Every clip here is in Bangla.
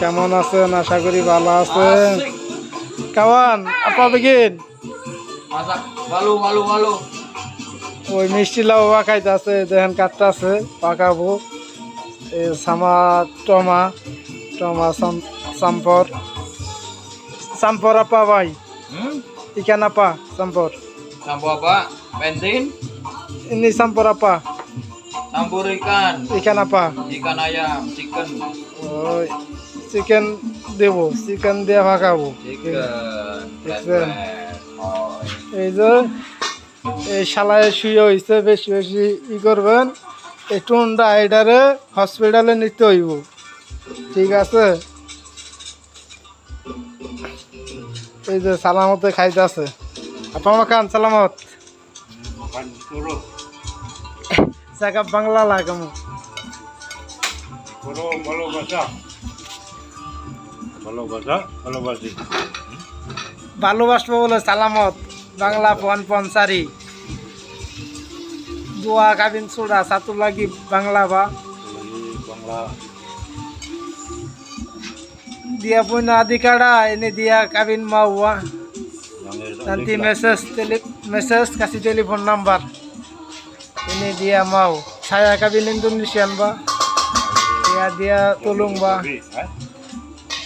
কেমন আছেন? আশা করি ভালো আছেন। কেমন আপা বেগিন ওই মিষ্টি লাউ খাইতে আছে, দেখেন কাটতে আছে, পাকাবো। সামা টমা টমা সাম্পর sampor apa bay? Ikan apa sampor? Sampur apa? Bensin? Ini sampor apa? Sampur ikan. Ikan apa? Ikan ayam, chicken. Oh, chicken দেবো, চিকেন দিয়ে পাকাবো। Chicken. এই যে এই শালায় শুয়ে হয়েছে, বেশি বেশি ই করবেন। এই টুনটা এটারে হসপিটালে নিতে হইব, ঠিক আছে? এই যে সালামতে খাইতে আছে। আপনার খান সালামত জায়গা বাংলা লাগে ভালোবাসবো বলে সালামত বাংলা পঞ্চারি দোয়া কাবিন চূড়া সাতুর লাগি বাংলা বা dia punya adik ada ini dia kawin mau nanti message kasih telepon number ini dia mau saya kawin Indonesian ba dia tolong ba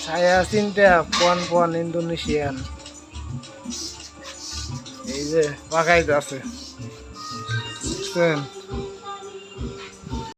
saya cinta puan Indonesian এই যে পাকাইতে আছে।